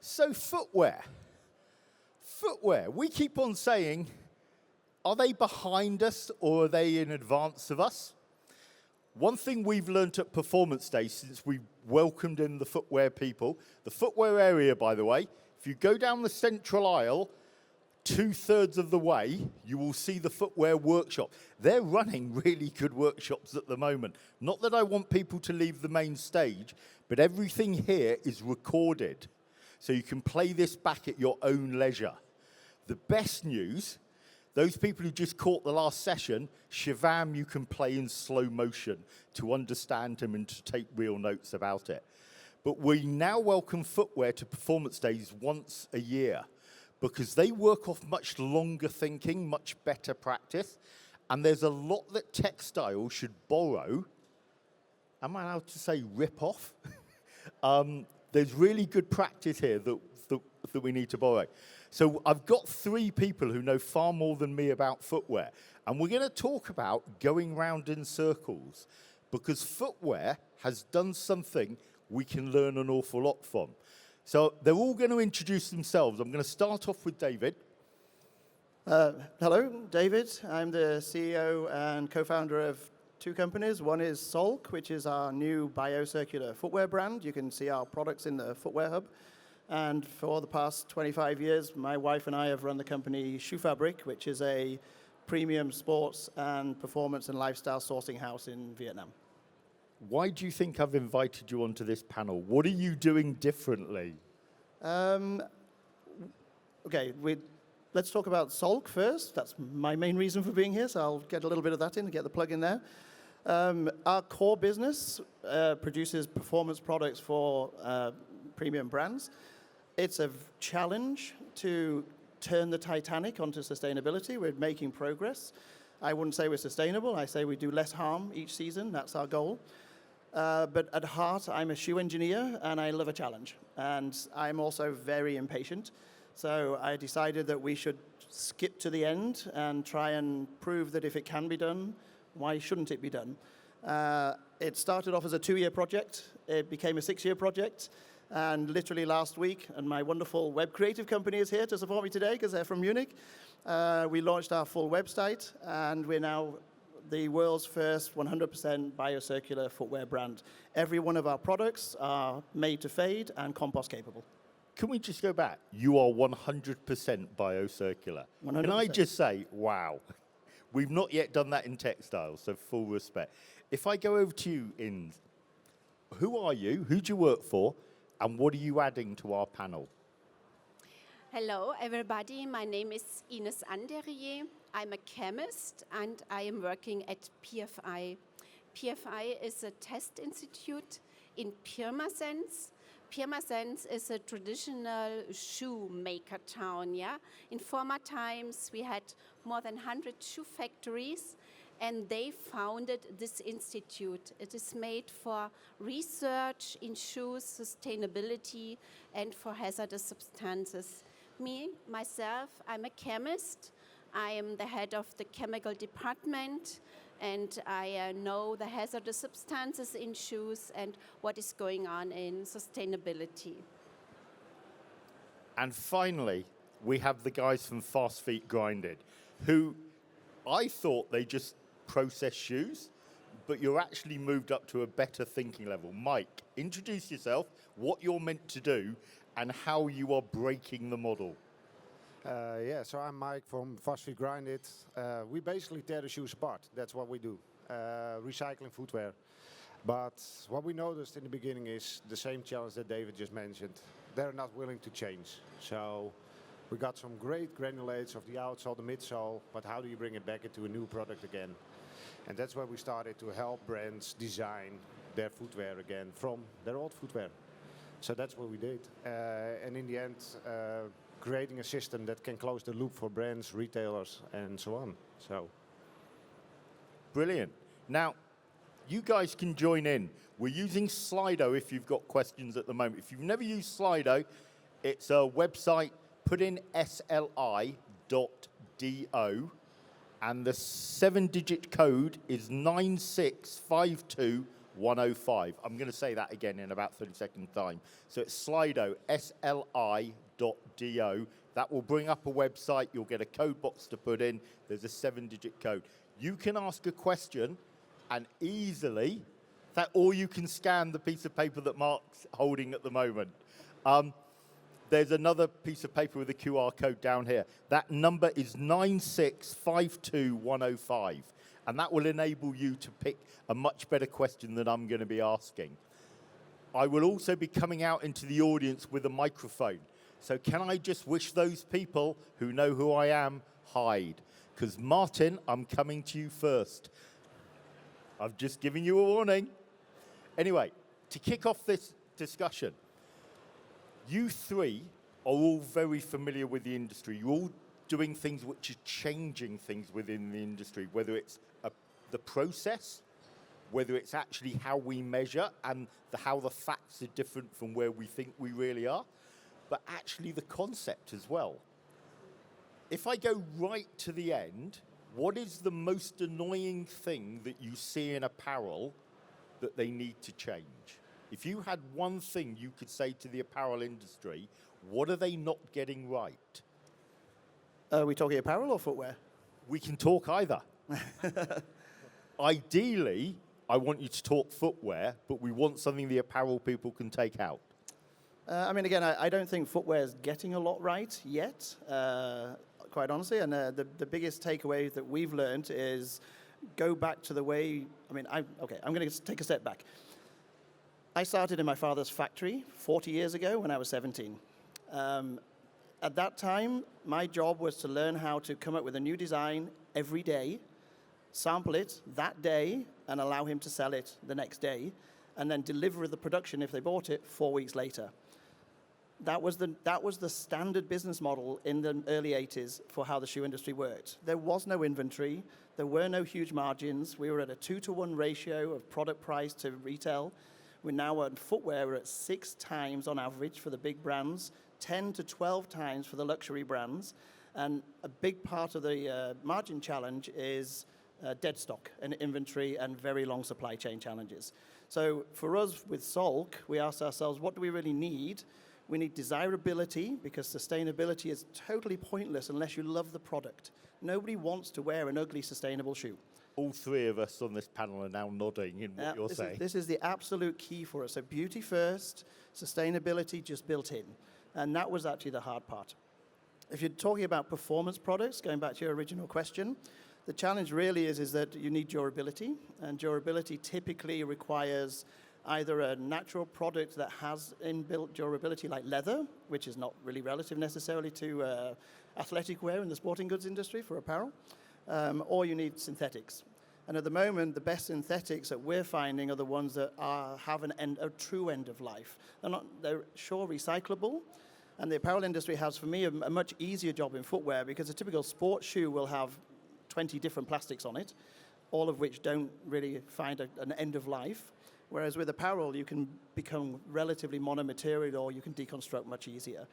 So footwear. Footwear. We keep on saying, are they behind us or are they in advance of us? One thing we've learned at Performance Day since we welcomed in the footwear people, the footwear area, by the way, if you go down the central aisle, 2/3 of the way, you will see the footwear workshop. They're running really good workshops at the moment. Not that I want people to leave the main stage, but everything here is recorded. So you can play this back at your own leisure. The best news, those people who just caught the last session, Shivam you can play in slow motion to understand him and to take real notes about it. But we now welcome footwear to Performance Days once a year because they work off much longer thinking, much better practice, and there's a lot that textiles should borrow. Am I allowed to say rip off? There's really good practice here that we need to borrow. So I've got 3 people who know far more than me about footwear, and we're going to talk about going round in circles because footwear has done something we can learn an awful lot from. So they're all going to introduce themselves. I'm going to start off with David. Hello, David. I'm the CEO and co-founder of 2 companies. One is Solk, which is our new biocircular footwear brand. You can see our products in the Footwear Hub. And for the past 25 years, my wife and I have run the company Shoe Fabric, which is a premium sports and performance and lifestyle sourcing house in Vietnam. Why do you think I've invited you onto this panel? What are you doing differently? Okay, let's talk about Solk first. That's my main reason for being here, so I'll get a little bit of that in and get the plug in there. Our core business produces performance products for premium brands. It's a challenge to turn the Titanic onto sustainability. We're making progress. I wouldn't say we're sustainable. I say we do less harm each season. That's our goal. But at heart, I'm a shoe engineer, and I love a challenge. And I'm also very impatient. So I decided that we should skip to the end and try and prove that if it can be done, why shouldn't it be done? It started off as a 2-year project. It became a 6-year project. And literally last week, and my wonderful web creative company is here to support me today because they're from Munich. We launched our full website, and we're now the world's first 100% biocircular footwear brand. Every one of our products are made to fade and compost capable. Can we just go back? You are 100% biocircular. 100%. Can I just say, wow. We've not yet done that in textiles, so full respect. If I go over to you, Ins, who are you, who do you work for, and what are you adding to our panel? Hello, everybody. My name is Iris Anderie. I'm a chemist, and I am working at PFI. PFI is a test institute in Pirmasens. Pirmasens is a traditional shoemaker town, yeah? In former times, we had more than 100 shoe factories, and they founded this institute. It is made for research in shoes, sustainability, and for hazardous substances. Myself, I'm a chemist. I am the head of the chemical department, and I know the hazardous substances in shoes and what is going on in sustainability. And finally, we have the guys from FastFeetGrinded, who I thought they just process shoes, but you're actually moved up to a better thinking level. Mike, introduce yourself, what you're meant to do, and how you are breaking the model. So I'm Mike from FastFeetGrinded. We basically tear the shoes apart. That's what we do, recycling footwear. But what we noticed in the beginning is the same challenge that David just mentioned. They're not willing to change. So we got some great granulates of the outsole, the midsole, but how do you bring it back into a new product again? And that's where we started to help brands design their footwear again from their old footwear. So that's what we did. And in the end, creating a system that can close the loop for brands, retailers, and so on. So, brilliant. Now, you guys can join in. We're using Slido if you've got questions at the moment. If you've never used Slido, it's a website. Put in sli.do, and the 7-digit code is 9652 105. I'm going to say that again in about 30 seconds time. So it's Slido, SLI.do. That will bring up a website. You'll get a code box to put in. There's a 7-digit code. You can ask a question and easily, or you can scan the piece of paper that Mark's holding at the moment. There's another piece of paper with a QR code down here. That number is 9652105. And that will enable you to pick a much better question than I'm going to be asking. I will also be coming out into the audience with a microphone. So can I just wish those people who know who I am, hide? Because Martin, I'm coming to you first. I've just given you a warning. Anyway, to kick off this discussion, you three are all very familiar with the industry. You're all doing things which are changing things within the industry, whether it's the process, whether it's actually how we measure and how the facts are different from where we think we really are, but actually the concept as well. If I go right to the end, what is the most annoying thing that you see in apparel that they need to change? If you had one thing you could say to the apparel industry, what are they not getting right? Are we talking apparel or footwear? We can talk either. Ideally, I want you to talk footwear, but we want something the apparel people can take out. I mean, again, I don't think footwear is getting a lot right yet, quite honestly. And the biggest takeaway that we've learned is go back to the way, I'm going to take a step back. I started in my father's factory 40 years ago when I was 17. At that time, my job was to learn how to come up with a new design every day, sample it that day, and allow him to sell it the next day, and then deliver the production if they bought it 4 weeks later. That was the standard business model in the early 80s for how the shoe industry worked. There was no inventory. There were no huge margins. We were at a 2-to-1 ratio of product price to retail. We're now at footwear, we're at 6 times on average for the big brands, 10 to 12 times for the luxury brands. And a big part of the margin challenge is dead stock and inventory and very long supply chain challenges. So for us with Solk, we asked ourselves, what do we really need? We need desirability, because sustainability is totally pointless unless you love the product. Nobody wants to wear an ugly sustainable shoe. All three of us on this panel are now nodding in what you're saying. This is the absolute key for us. So beauty first, sustainability just built in. And that was actually the hard part. If you're talking about performance products, going back to your original question, the challenge really is that you need durability. And durability typically requires either a natural product that has inbuilt durability like leather, which is not really relative necessarily to athletic wear in the sporting goods industry for apparel, or you need synthetics. And at the moment, the best synthetics that we're finding are the ones that have a true end of life. They're sure recyclable, and the apparel industry has, for me, a much easier job in footwear, because a typical sports shoe will have 20 different plastics on it, all of which don't really find an end of life. Whereas with apparel, you can become relatively monomaterial, or you can deconstruct much easier.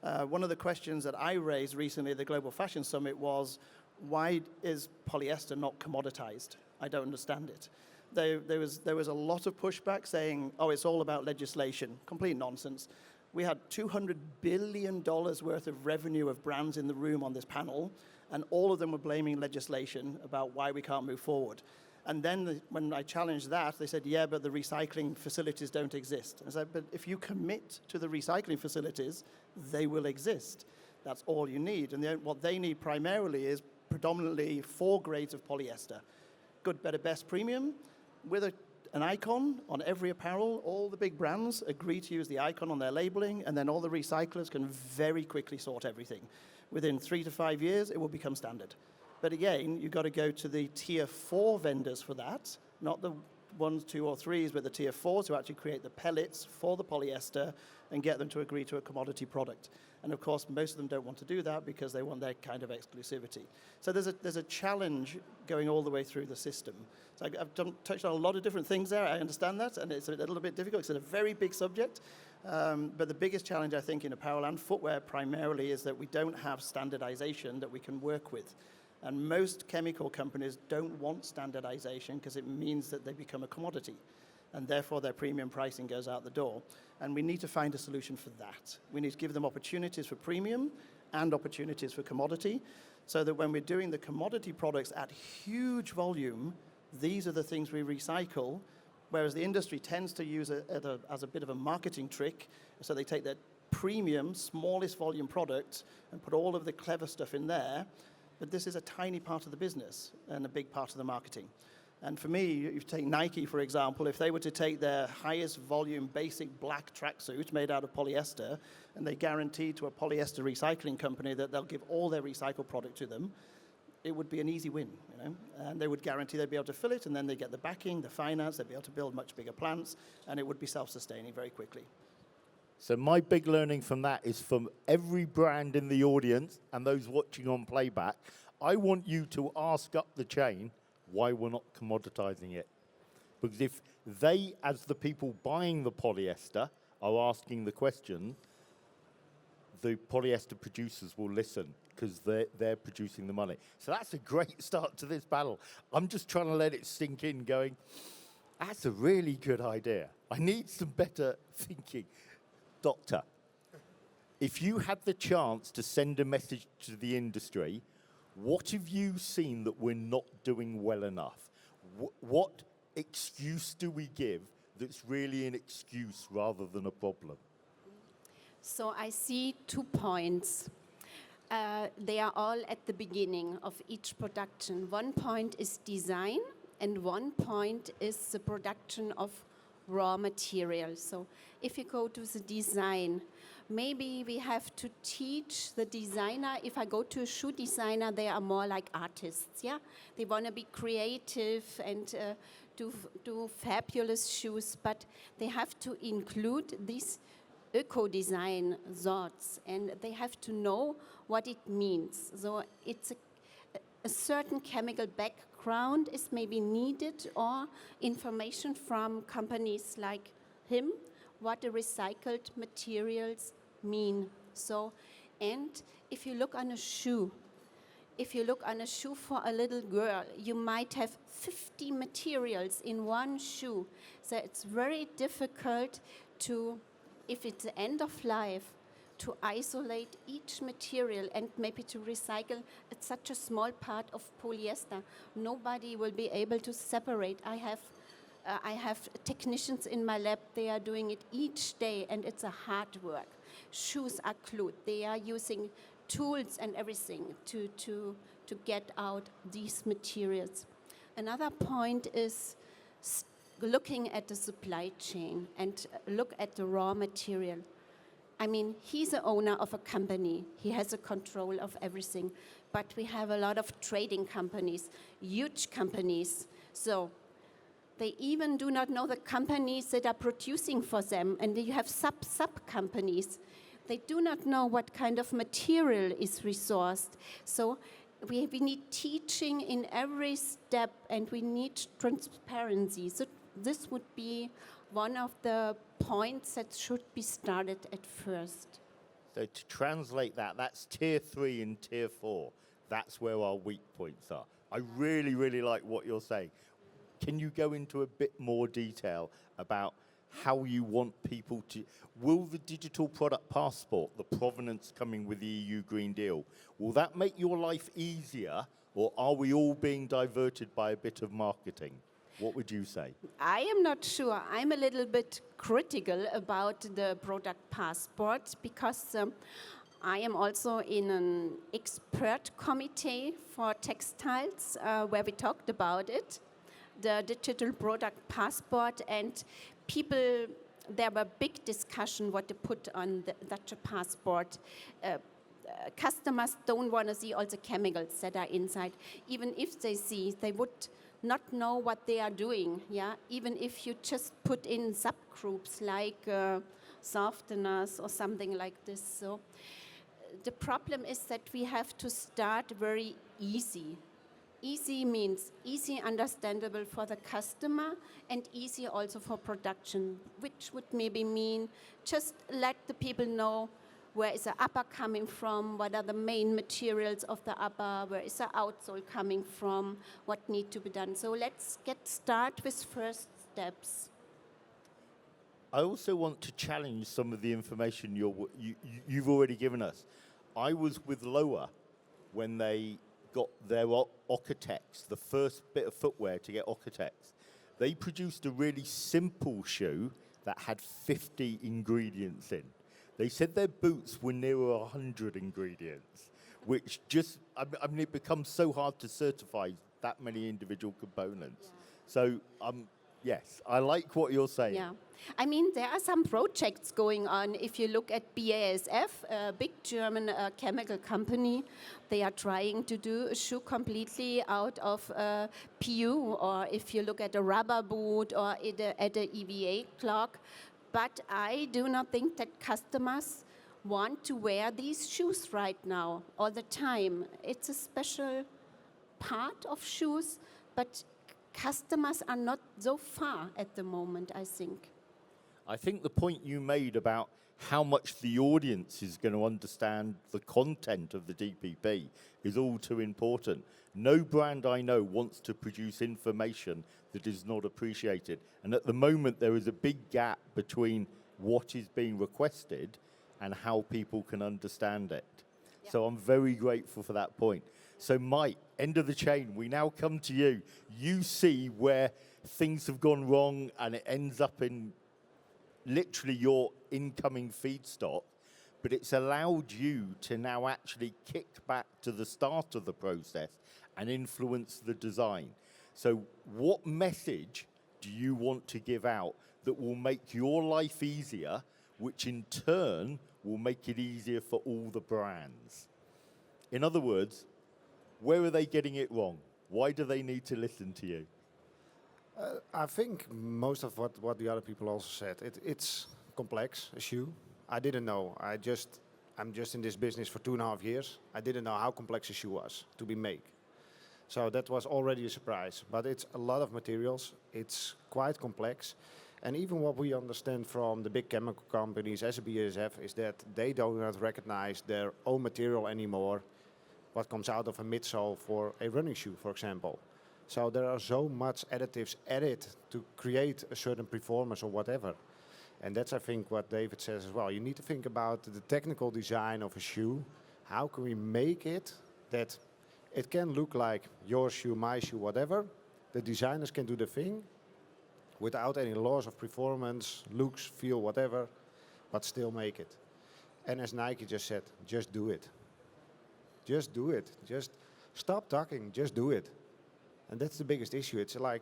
One of the questions that I raised recently at the Global Fashion Summit was, why is polyester not commoditized? I don't understand it. There was a lot of pushback saying, oh, it's all about legislation. Complete nonsense. We had $200 billion worth of revenue of brands in the room on this panel, and all of them were blaming legislation about why we can't move forward. And then when I challenged that, they said, yeah, but the recycling facilities don't exist. I said, but if you commit to the recycling facilities, they will exist. That's all you need. And what they need primarily is predominantly 4 grades of polyester. Good, better, best, premium, with an icon on every apparel. All the big brands agree to use the icon on their labeling, and then all the recyclers can very quickly sort everything. Within 3 to 5 years, it will become standard. But again, you've got to go to the tier 4 vendors for that, not the 1s, 2, or 3s, but the tier 4s who actually create the pellets for the polyester and get them to agree to a commodity product. And of course, most of them don't want to do that because they want their kind of exclusivity. So there's a challenge going all the way through the system. So I've touched on a lot of different things there. I understand that, and it's a little bit difficult. It's a very big subject. But the biggest challenge, I think, in apparel and footwear primarily is that we don't have standardization that we can work with. And most chemical companies don't want standardization because it means that they become a commodity. and therefore their premium pricing goes out the door. And we need to find a solution for that. We need to give them opportunities for premium and opportunities for commodity, so that when we're doing the commodity products at huge volume, these are the things we recycle, whereas the industry tends to use it as a bit of a marketing trick. So they take their premium, smallest volume product and put all of the clever stuff in there, but this is a tiny part of the business and a big part of the marketing. And for me, if you take Nike, for example, if they were to take their highest volume basic black tracksuit made out of polyester, and they guaranteed to a polyester recycling company that they'll give all their recycled product to them, it would be an easy win, you know? And they would guarantee they'd be able to fill it, and then they get the backing, the finance, they'd be able to build much bigger plants, and it would be self-sustaining very quickly. So my big learning from that is from every brand in the audience and those watching on playback, I want you to ask up the chain why we're not commoditizing it. Because if they, as the people buying the polyester, are asking the question, the polyester producers will listen because they're producing the money. So that's a great start to this battle. I'm just trying to let it sink in going, that's a really good idea. I need some better thinking. Doctor, if you had the chance to send a message to the industry, what have you seen that we're not doing well enough? What excuse do we give that's really an excuse rather than a problem? So I see 2 points. They are all at the beginning of each production. One point is design, and one point is the production of raw material. So if you go to the design, maybe we have to teach the designer. If I go to a shoe designer, they are more like artists, yeah? They want to be creative and do fabulous shoes, but they have to include these eco-design thoughts, and they have to know what it means. So it's a certain chemical background is maybe needed, or information from companies like him, what the recycled materials mean. So, and if you look on a shoe, for a little girl, you might have 50 materials in one shoe. So it's very difficult to, if it's the end of life, to isolate each material and maybe to recycle. It's such a small part of polyester. Nobody will be able to separate. I have technicians in my lab. They are doing it each day, and it's a hard work. Shoes are glued. They are using tools and everything to get out these materials. Another point is looking at the supply chain and look at the raw material. I mean, he's the owner of a company. He has a control of everything. But we have a lot of trading companies, huge companies. So they even do not know the companies that are producing for them. And you have sub-companies. They do not know what kind of material is resourced. So we need teaching in every step, and we need transparency. So this would be one of the points that should be started at first. So to translate that, that's tier 3 and tier 4. That's where our weak points are. I really, really like what you're saying. Can you go into a bit more detail about how you want people to... Will the digital product passport, the provenance coming with the EU Green Deal, will that make your life easier, or are we all being diverted by a bit of marketing? What would you say? I am not sure. I'm a little bit critical about the product passport because I am also in an expert committee for textiles where we talked about it, the digital product passport, and people, there were big discussion what to put on such a passport. Customers don't want to see all the chemicals that are inside. Even if they see, they would not know what they are doing, yeah? Even if you just put in subgroups like softeners or something like this. So the problem is that we have to start very easy. Easy means easy understandable for the customer and easy also for production, which would maybe mean just let the people know where is the upper coming from, what are the main materials of the upper, where is the outsole coming from, what need to be done. So let's get start with first steps. I also want to challenge some of the information you've already given us. I was with Loa when they got their Okotex, the first bit of footwear to get Okotex. They produced a really simple shoe that had 50 ingredients in. They said their boots were nearer 100 ingredients, which just, I mean, it becomes so hard to certify that many individual components. Yeah. So, yes, I like what you're saying. Yeah, I mean, there are some projects going on. If you look at BASF, a big German chemical company, they are trying to do a shoe completely out of PU, or if you look at a rubber boot or at a EVA clog. But I do not think that customers want to wear these shoes right now all the time. It's a special part of shoes, but customers are not so far at the moment, I think. I think the point you made about how much the audience is going to understand the content of the DPP is all too important. No brand I know wants to produce information that is not appreciated. And at the moment, there is a big gap between what is being requested and how people can understand it. Yeah. So I'm very grateful for that point. So Mike, end of the chain, we now come to you. You see where things have gone wrong and it ends up in literally your incoming feedstock, but it's allowed you to now actually kick back to the start of the process and influence the design. So what message do you want to give out that will make your life easier, which in turn will make it easier for all the brands? In other words, where are they getting it wrong? Why do they need to listen to you? I think most of what the other people also said, it's complex, a shoe. I didn't know. I'm just in this business for 2.5 years. I didn't know how complex a shoe was to be made. So that was already a surprise. But it's a lot of materials. It's quite complex. And even what we understand from the big chemical companies as a BASF is that they do not recognize their own material anymore, what comes out of a midsole for a running shoe, for example. So there are so much additives added to create a certain performance or whatever. And that's, I think, what David says as well. You need to think about the technical design of a shoe. How can we make it that it can look like your shoe, my shoe, whatever. The designers can do the thing without any loss of performance, looks, feel, whatever, but still make it. And as Nike just said, just do it. Just do it. Just stop talking, just do it. And that's the biggest issue. It's like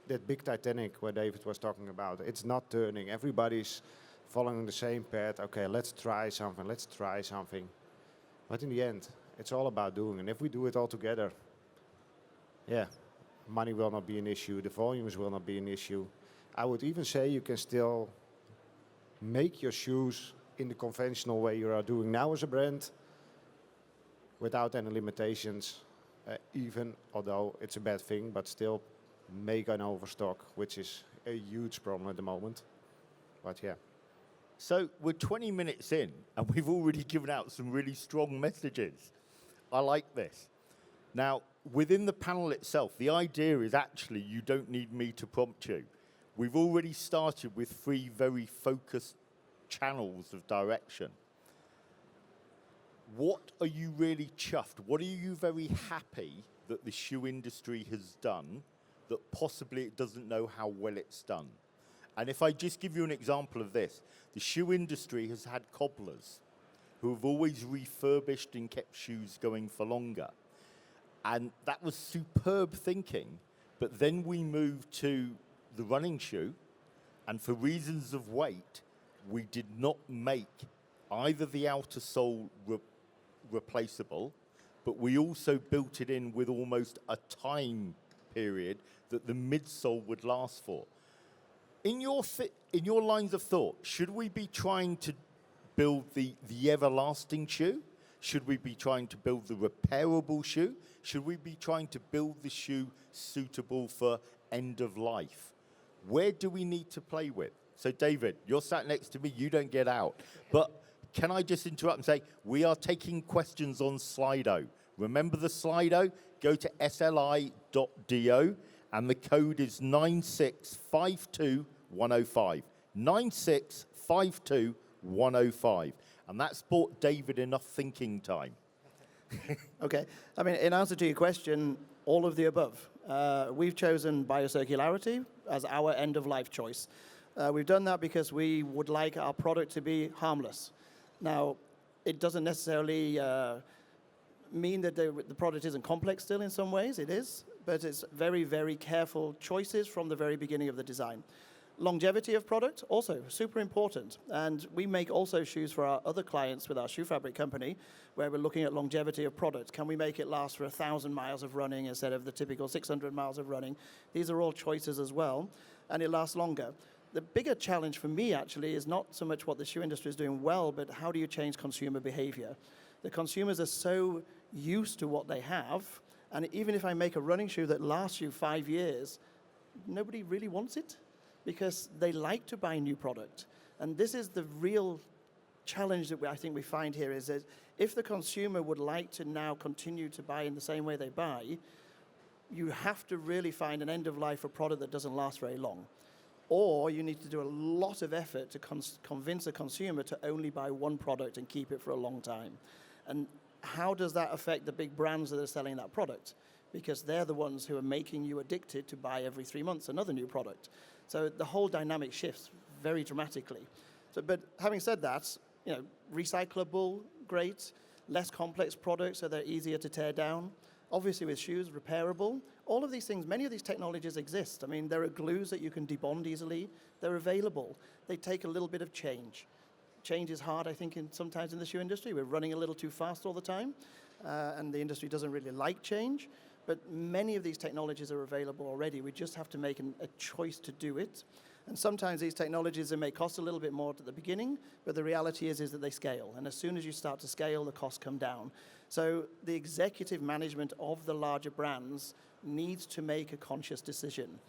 that big Titanic where David was talking about. It's not turning. Everybody's following the same path. Okay, let's try something. But in the end, it's all about doing. And if we do it all together, yeah, money will not be an issue. The volumes will not be an issue. I would even say you can still make your shoes in the conventional way you are doing now as a brand without any limitations. Even although it's a bad thing, but still make an overstock, which is a huge problem at the moment. But yeah. So we're 20 minutes in, and we've already given out some really strong messages. I like this. Now, within the panel itself, the idea is actually you don't need me to prompt you. We've already started with 3 very focused channels of direction. What are you really chuffed? What are you very happy that the shoe industry has done that possibly it doesn't know how well it's done? And if I just give you an example of this, the shoe industry has had cobblers who have always refurbished and kept shoes going for longer. And that was superb thinking. But then we moved to the running shoe, and for reasons of weight, we did not make either the outer sole replaceable, but we also built it in with almost a time period that the midsole would last for. In your lines of thought, should we be trying to build the everlasting shoe? Should we be trying to build the repairable shoe? Should we be trying to build the shoe suitable for end of life? Where do we need to play with? So David, you're sat next to me, you don't get out. But can I just interrupt and say, we are taking questions on Slido. Remember the Slido? Go to sli.do and the code is 9652105. 9652105. And that's bought David enough thinking time. Okay. I mean, in answer to your question, all of the above. We've chosen biocircularity as our end-of-life choice. We've done that because we would like our product to be harmless. Now, it doesn't necessarily mean that the product isn't complex still in some ways. It is, but it's very, very careful choices from the very beginning of the design. Longevity of product, also super important. And we make also shoes for our other clients with our shoe fabric company, where we're looking at longevity of product. Can we make it last for 1,000 miles of running instead of the typical 600 miles of running? These are all choices as well, and it lasts longer. The bigger challenge for me, actually, is not so much what the shoe industry is doing well, but how do you change consumer behavior? The consumers are so used to what they have, and even if I make a running shoe that lasts you 5 years, nobody really wants it because they like to buy new product. And this is the real challenge that I think we find here is that if the consumer would like to now continue to buy in the same way they buy, you have to really find an end of life for a product that doesn't last very long. Or you need to do a lot of effort to convince a consumer to only buy one product and keep it for a long time. And how does that affect the big brands that are selling that product? Because they're the ones who are making you addicted to buy every 3 months another new product. So the whole dynamic shifts very dramatically. So, but having said that, you know, recyclable, great, less complex products so they're easier to tear down. Obviously with shoes, repairable. All of these things, many of these technologies exist. I mean, there are glues that you can debond easily. They're available. They take a little bit of change. Change is hard, I think, sometimes in the shoe industry. We're running a little too fast all the time, and the industry doesn't really like change. But many of these technologies are available already. We just have to make a choice to do it. And sometimes these technologies, they may cost a little bit more at the beginning, but the reality is that they scale. And as soon as you start to scale, the costs come down. So the executive management of the larger brands needs to make a conscious decision.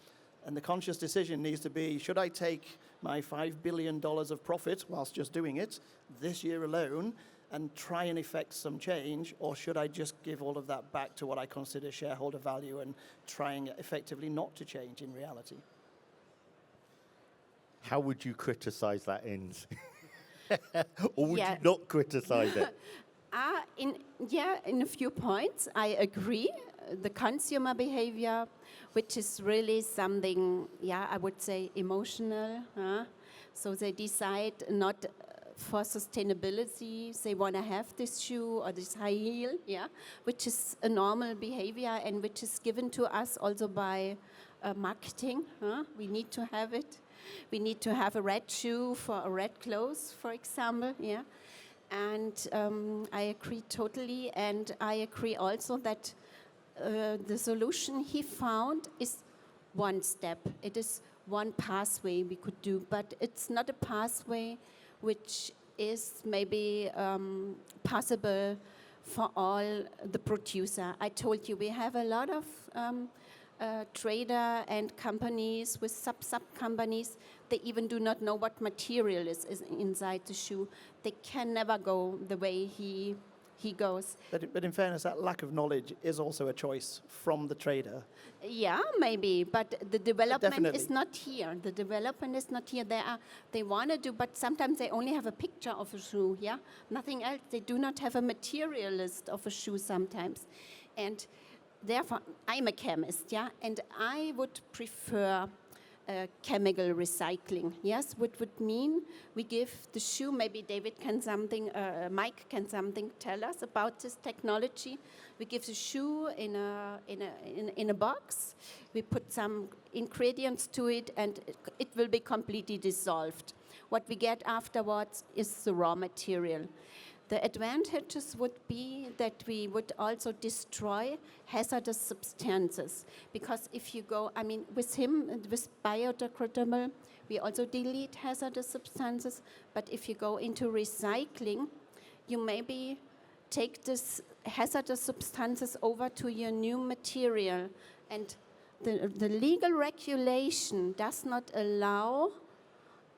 And the conscious decision needs to be, should I take my $5 billion of profit whilst just doing it this year alone and try and effect some change, or should I just give all of that back to what I consider shareholder value and trying effectively not to change in reality? How would you criticize that, Ins? Or would Yeah. you not criticize it? In a few points, I agree. The consumer behavior, which is really something, I would say emotional. So they decide not for sustainability, they want to have this shoe or this high heel, which is a normal behavior and which is given to us also by marketing. We need to have it. We need to have a red shoe for a red clothes, for example, And I agree totally, and I agree also that the solution he found is one step. It is one pathway we could do, but it's not a pathway which is maybe possible for all the producer. I told you we have a lot of trader and companies with sub-companies. They even do not know what material is inside the shoe. They can never go the way he goes. But in fairness, that lack of knowledge is also a choice from the trader. Yeah, maybe, but the development Definitely. is not here. The development is not here. They want to do, but sometimes they only have a picture of a shoe, nothing else. They do not have a material list of a shoe sometimes. And therefore, I'm a chemist, and I would prefer chemical recycling. Yes, what would mean we give the shoe, maybe David can Mike can tell us about this technology. We give the shoe in a box, we put some ingredients to it, and it will be completely dissolved. What we get afterwards is the raw material. The advantages would be that we would also destroy hazardous substances, because if you go, with biodegradable, we also delete hazardous substances, but if you go into recycling, you maybe take this hazardous substances over to your new material, and the legal regulation does not allow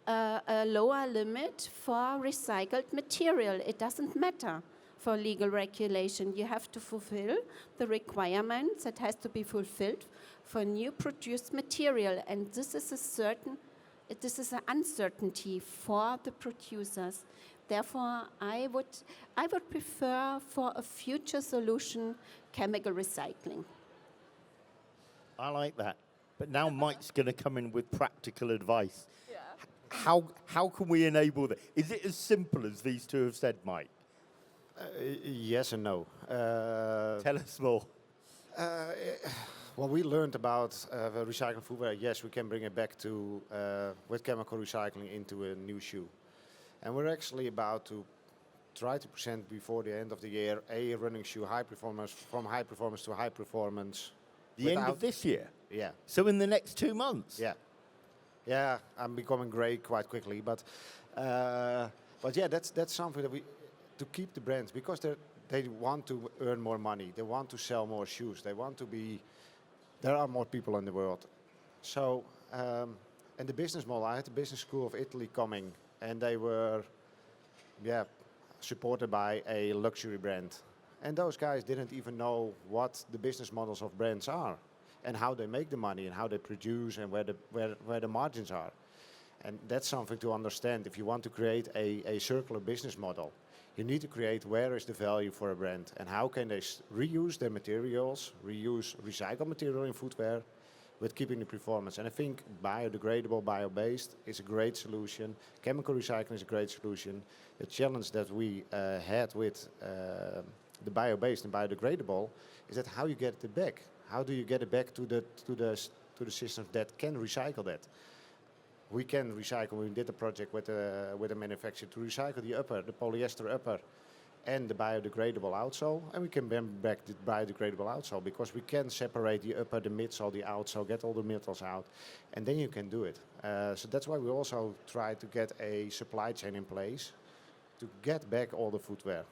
a lower limit for recycled material. It doesn't matter for legal regulation. You have to fulfill the requirements that has to be fulfilled for new produced material. And this is a certain this is an uncertainty for the producers. Therefore, I would prefer for a future solution chemical recycling. I like that. But now Mike's going to come in with practical advice. Yeah. How can we enable that? Is it as simple as these two have said, Mike? Yes and no. Tell us more. What we learned about recycling footwear, yes, we can bring it back to with chemical recycling into a new shoe. And we're actually about to try to present before the end of the year a running shoe, high performance, from high performance to high performance. The end of this year? Yeah. So in the next 2 months? Yeah. Yeah, I'm becoming grey quite quickly, but yeah, that's something that we to keep the brands, because they want to earn more money, they want to sell more shoes, they want to be. There are more people in the world, so and the business model. I had the business school of Italy coming, and they were, supported by a luxury brand, and those guys didn't even know what the business models of brands are, and how they make the money, and how they produce, and where the margins are. And that's something to understand. If you want to create a circular business model, you need to create where is the value for a brand, and how can they reuse their materials, reuse recycled material in footwear, with keeping the performance. And I think biodegradable, bio-based is a great solution. Chemical recycling is a great solution. The challenge that we had with the bio-based and biodegradable is that how you get it back. How do you get it back to the systems that can recycle that? We can recycle. We did a project with a manufacturer to recycle the upper, the polyester upper, and the biodegradable outsole, and we can bring back the biodegradable outsole, because we can separate the upper, the midsole, the outsole, get all the metals out, and then you can do it. So that's why we also try to get a supply chain in place to get back all the footwear.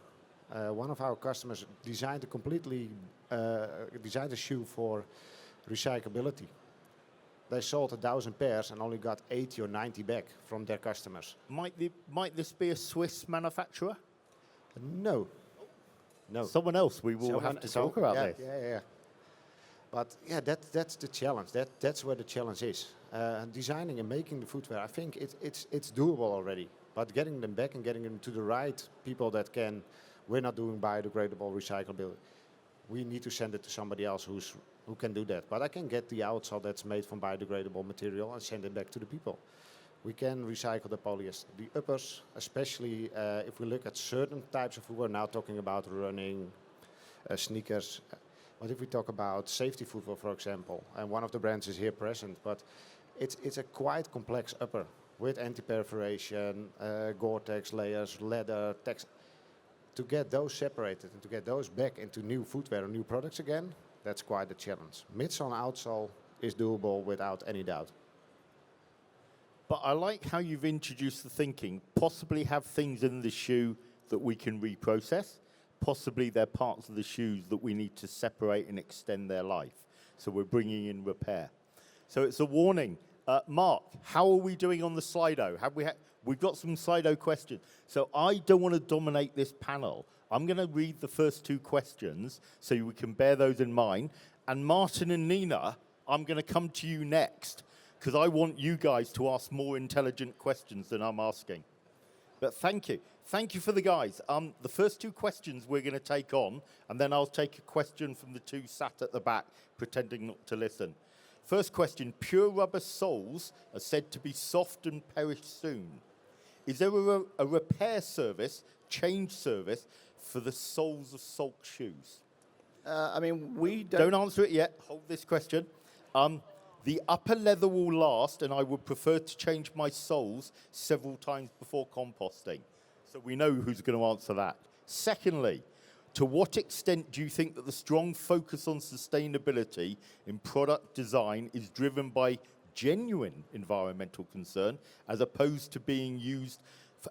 One of our customers designed a shoe for recyclability. They sold 1,000 pairs and only got 80 or 90 back from their customers. Might this be a Swiss manufacturer? No. Someone else. We will have to talk about this. Yeah. But yeah, that's the challenge. That's where the challenge is. Designing and making the footwear, I think it's doable already. But getting them back and getting them to the right people that can. We're not doing biodegradable recyclability. We need to send it to somebody else who can do that. But I can get the outsole that's made from biodegradable material and send it back to the people. We can recycle the polyester. The uppers, especially if we look at certain types of footwear, now talking about running, sneakers. But if we talk about safety footwear, for example, and one of the brands is here present, but it's a quite complex upper with anti-perforation, Gore-Tex layers, leather, text. To get those separated and to get those back into new footwear and new products again, that's quite a challenge. Midsole and outsole is doable without any doubt. But I like how you've introduced the thinking. Possibly have things in the shoe that we can reprocess. Possibly they're parts of the shoes that we need to separate and extend their life. So we're bringing in repair. So it's a warning. Mark, how are we doing on the Slido? We've got some Slido questions. So I don't want to dominate this panel. I'm going to read the first two questions so we can bear those in mind. And Martin and Nina, I'm going to come to you next because I want you guys to ask more intelligent questions than I'm asking. But thank you. Thank you for the guys. The first two questions we're going to take on, and then I'll take a question from the two sat at the back pretending not to listen. First question, pure rubber soles are said to be soft and perish soon. Is there a repair service, change service, for the soles of Solk shoes? I mean, we don't... Don't answer it yet. Hold this question. The upper leather will last, and I would prefer to change my soles several times before composting. So we know who's going to answer that. Secondly, to what extent do you think that the strong focus on sustainability in product design is driven by genuine environmental concern as opposed to being used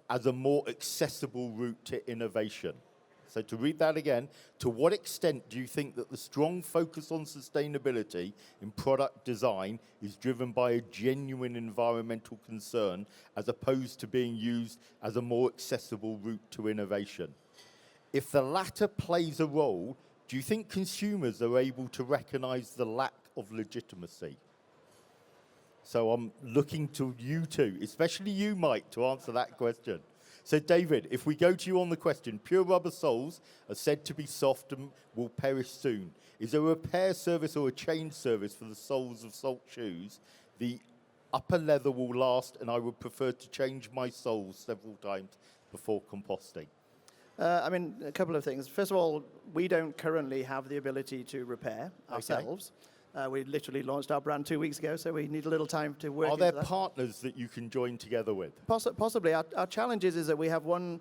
as a more accessible route to innovation? So to read that again, to what extent do you think that the strong focus on sustainability in product design is driven by a genuine environmental concern as opposed to being used as a more accessible route to innovation? If the latter plays a role, do you think consumers are able to recognize the lack of legitimacy? So I'm looking to you two, especially you, Mike, to answer that question. So David, if we go to you on the question, pure rubber soles are said to be soft and will perish soon. Is there a repair service or a change service for the soles of Solk shoes? The upper leather will last, and I would prefer to change my soles several times before composting. I mean, a couple of things. First of all, we don't currently have the ability to repair ourselves. We literally launched our brand 2 weeks ago, so we need a little time to work. Are there that. partners that you can join together with? Possibly. Our challenge is that we have one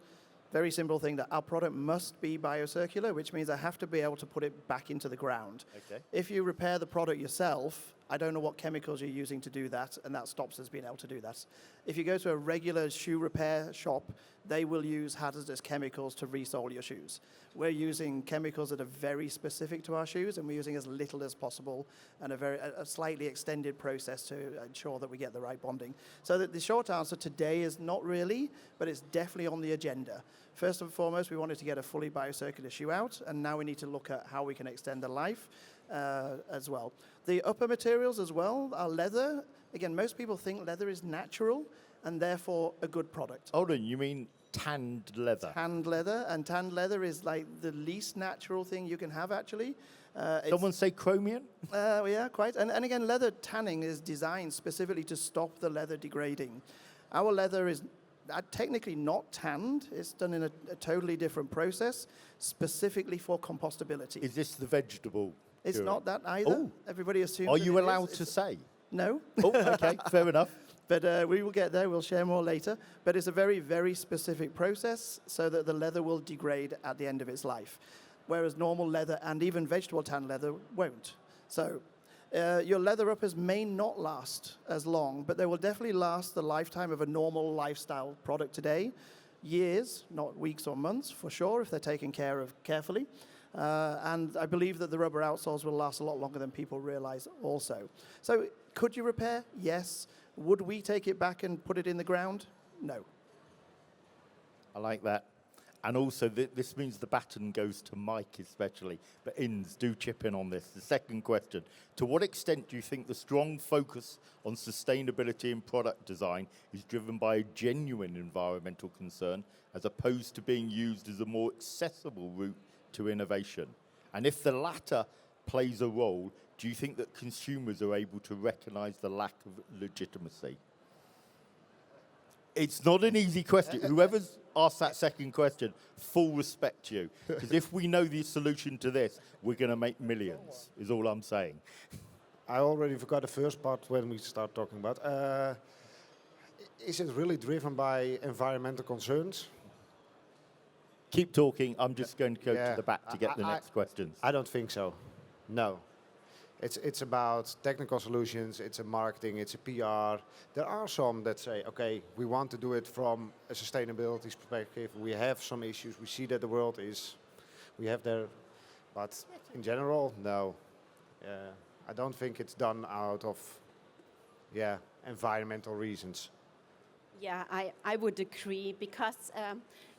very simple thing, that our product must be biocircular, which means I have to be able to put it back into the ground. Okay. If you repair the product yourself, I don't know what chemicals you're using to do that, and that stops us being able to do that. If you go to a regular shoe repair shop, they will use hazardous chemicals to resole your shoes. We're using chemicals that are very specific to our shoes, and we're using as little as possible, and a slightly extended process to ensure that we get the right bonding. So the short answer today is not really, but it's definitely on the agenda. First and foremost, we wanted to get a fully biocircular shoe out, and now we need to look at how we can extend the life as well. The upper materials as well are leather. Again, most people think leather is natural and therefore a good product. Hold on, you mean tanned leather? Tanned leather, and tanned leather is like the least natural thing you can have, actually. Someone say chromium? Yeah, quite. And again, leather tanning is designed specifically to stop the leather degrading. Our leather is technically not tanned. It's done in a totally different process, specifically for compostability. Is this the vegetable? It's puree? not that either. Oh. Everybody assumes. Are that you it is. allowed to say? No. Oh, okay, fair enough. But we will get there. We'll share more later. But it's a very, very specific process so that the leather will degrade at the end of its life, whereas normal leather and even vegetable tan leather won't. So your leather uppers may not last as long, but they will definitely last the lifetime of a normal lifestyle product today. Years, not weeks or months, for sure, if they're taken care of carefully. And I believe that the rubber outsoles will last a lot longer than people realize also. So could you repair? Yes. Would we take it back and put it in the ground? No. I like that. And also, this means the baton goes to Mike especially. But Inns, do chip in on this. The second question. To what extent do you think the strong focus on sustainability in product design is driven by a genuine environmental concern as opposed to being used as a more accessible route to innovation? And if the latter plays a role, do you think that consumers are able to recognize the lack of legitimacy? It's not an easy question. Whoever's asked that second question, full respect to you. Because if we know the solution to this, we're going to make millions, is all I'm saying. I already forgot the first part when we start talking about. Is it really driven by environmental concerns? Keep talking. I'm just going to go to the back to get the next questions. I don't think so. No. It's about technical solutions, it's a marketing, it's a PR. There are some that say, okay, we want to do it from a sustainability perspective. We have some issues. We see that the world is, we have there, but in general, no. I don't think it's done out of, environmental reasons. Yeah, I would agree, because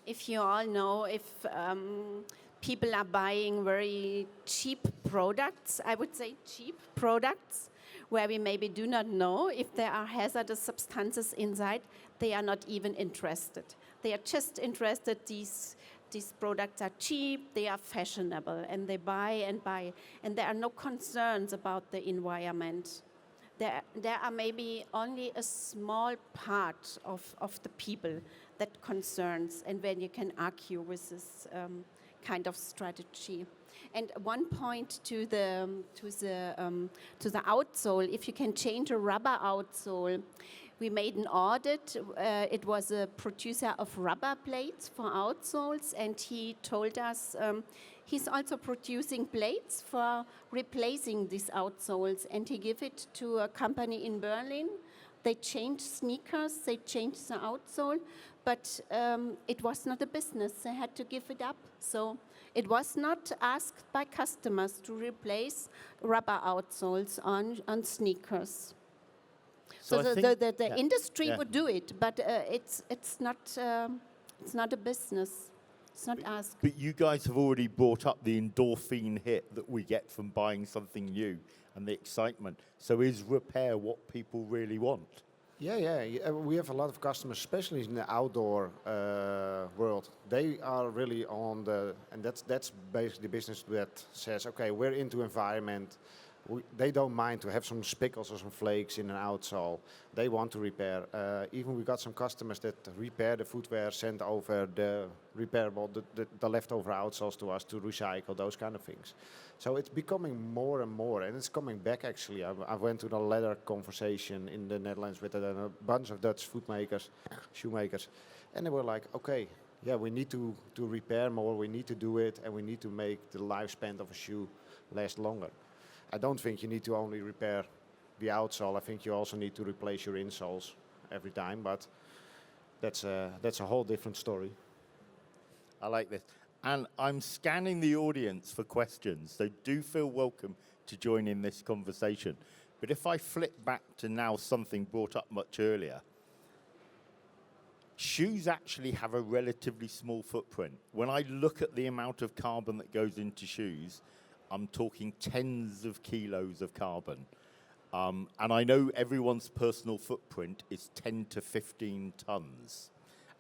if you all know, if people are buying very cheap products, I would say cheap products, where we maybe do not know if there are hazardous substances inside, they are not even interested. They are just interested, these products are cheap, they are fashionable, and they buy and buy, and there are no concerns about the environment. There are maybe only a small part of the people that concerns, and when you can argue with this kind of strategy. And one point to the outsole, if you can change a rubber outsole, we made an audit. It was a producer of rubber plates for outsoles, and he told us he's also producing plates for replacing these outsoles, and he gave it to a company in Berlin. They changed sneakers, they changed the outsole, but it was not a business. They had to give it up. So it was not asked by customers to replace rubber outsoles on sneakers. So the industry would do it, but it's not a business. It's not asked. But you guys have already brought up the endorphin hit that we get from buying something new. and the excitement. So is repair what people really want? Yeah. We have a lot of customers, especially in the outdoor world. They are really on and that's basically the business that says, okay, we're into environment. They don't mind to have some spickles or some flakes in an outsole. They want to repair. Even we got some customers that repair the footwear, send over the repairable, the leftover outsoles to us to recycle, those kind of things. So it's becoming more and more, and it's coming back actually. I went to the leather conversation in the Netherlands with a bunch of Dutch shoemakers, and they were like, okay, yeah, we need to repair more, we need to do it, and we need to make the lifespan of a shoe last longer. I don't think you need to only repair the outsole. I think you also need to replace your insoles every time, but that's a whole different story. I like this. And I'm scanning the audience for questions, so do feel welcome to join in this conversation. But if I flip back to now something brought up much earlier, shoes actually have a relatively small footprint. When I look at the amount of carbon that goes into shoes, I'm talking tens of kilos of carbon. And I know everyone's personal footprint is 10 to 15 tons,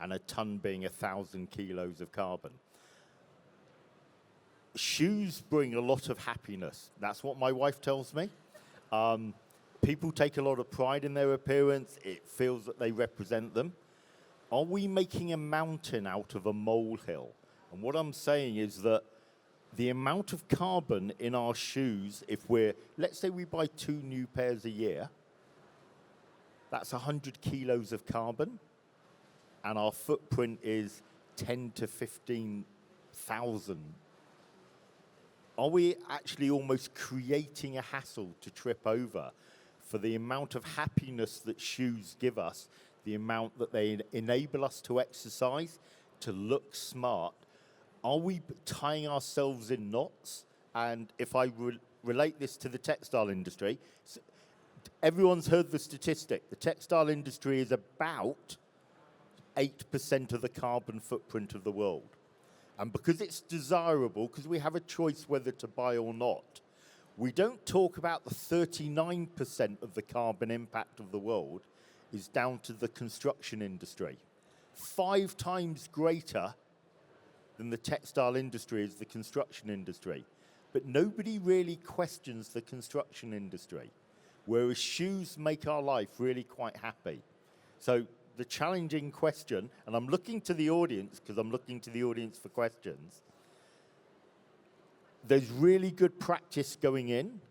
and a ton being 1,000 kilos of carbon. Shoes bring a lot of happiness. That's what my wife tells me. People take a lot of pride in their appearance. It feels that they represent them. Are we making a mountain out of a molehill? And what I'm saying is that the amount of carbon in our shoes, let's say we buy 2 new pairs a year, that's 100 kilos of carbon, and our footprint is 10 to 15,000. Are we actually almost creating a hassle to trip over for the amount of happiness that shoes give us, the amount that they enable us to exercise, to look smart? Are we tying ourselves in knots? And if I relate this to the textile industry, everyone's heard the statistic. The textile industry is about 8% of the carbon footprint of the world. And because it's desirable, because we have a choice whether to buy or not, we don't talk about the 39% of the carbon impact of the world is down to the construction industry. 5 times greater than the textile industry is the construction industry. But nobody really questions the construction industry, whereas shoes make our life really quite happy. So the challenging question, and I'm looking to the audience because I'm looking to the audience for questions, there's really good practice going in,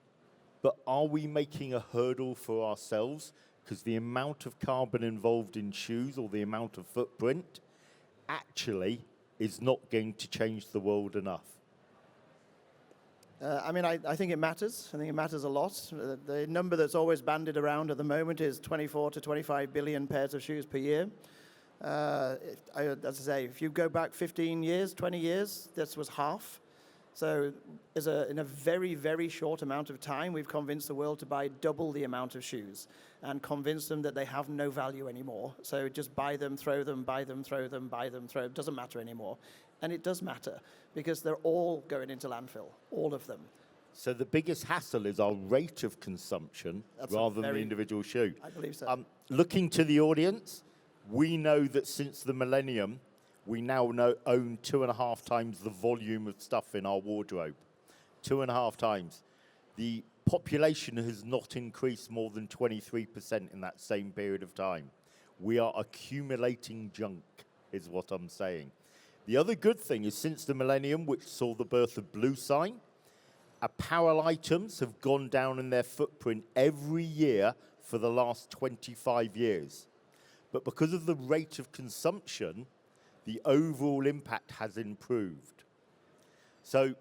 but are we making a hurdle for ourselves? Because the amount of carbon involved in shoes, or the amount of footprint, actually is not going to change the world enough. I think it matters. I think it matters a lot. The number that's always bandied around at the moment is 24 to 25 billion pairs of shoes per year. As I say, if you go back 15 years, 20 years, this was half. So in a very, very short amount of time, we've convinced the world to buy double the amount of shoes and convince them that they have no value anymore. So just buy them, throw them, buy them, throw them, buy them, throw them. Doesn't matter anymore. And it does matter because they're all going into landfill, all of them. So the biggest hassle is our rate of consumption rather than the individual shoe. I believe so. Looking to the audience, we know that since the millennium, we now own 2.5 times the volume of stuff in our wardrobe. 2.5 times. The population has not increased more than 23% in that same period of time. We are accumulating junk, is what I'm saying. The other good thing is since the millennium, which saw the birth of Blue Sign, apparel items have gone down in their footprint every year for the last 25 years. But because of the rate of consumption, the overall impact has improved. So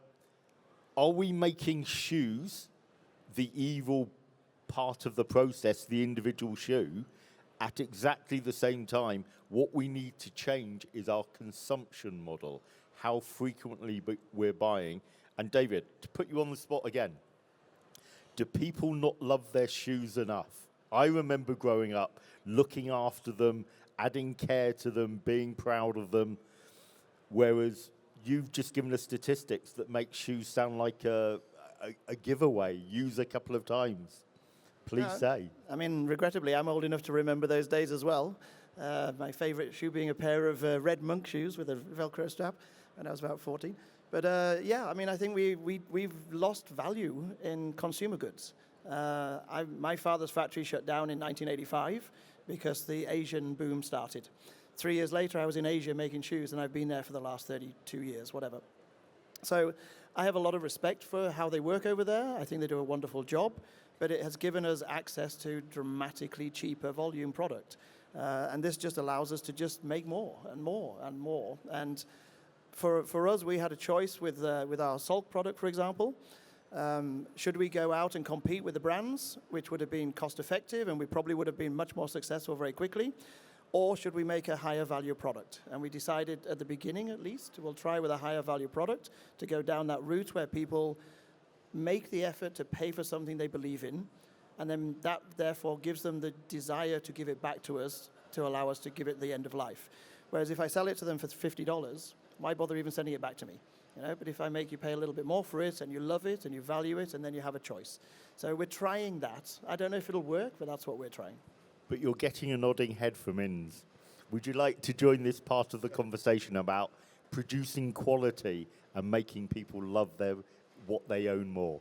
are we making shoes the evil part of the process, the individual shoe, at exactly the same time? What we need to change is our consumption model, how frequently we're buying. And David, to put you on the spot again, do people not love their shoes enough? I remember growing up, looking after them, adding care to them, being proud of them, whereas you've just given us statistics that make shoes sound like a a giveaway, use a couple of times? Please say. I mean, regrettably, I'm old enough to remember those days as well. My favorite shoe being a pair of red monk shoes with a Velcro strap when I was about 14. But yeah, I mean, I think we've lost value in consumer goods. My father's factory shut down in 1985 because the Asian boom started. 3 years later, I was in Asia making shoes, and I've been there for the last 32 years, whatever. So I have a lot of respect for how they work over there. I think they do a wonderful job, but it has given us access to dramatically cheaper volume product. And this just allows us to just make more and more and more. And for us, we had a choice with our Solk product, for example. Should we go out and compete with the brands, which would have been cost effective and we probably would have been much more successful very quickly? Or should we make a higher value product? And we decided at the beginning, at least, we'll try with a higher value product to go down that route where people make the effort to pay for something they believe in. And then that therefore gives them the desire to give it back to us to allow us to give it the end of life. Whereas if I sell it to them for $50, why bother even sending it back to me? You know, but if I make you pay a little bit more for it and you love it and you value it, and then you have a choice. So we're trying that. I don't know if it'll work, but that's what we're trying. But you're getting a nodding head from Ins. Would you like to join this part of the conversation about producing quality and making people love what they own more?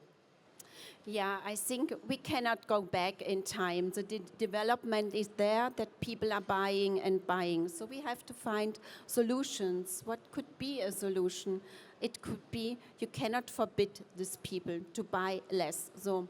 Yeah, I think we cannot go back in time. The development is there that people are buying and buying. So we have to find solutions. What could be a solution? It could be you cannot forbid these people to buy less. So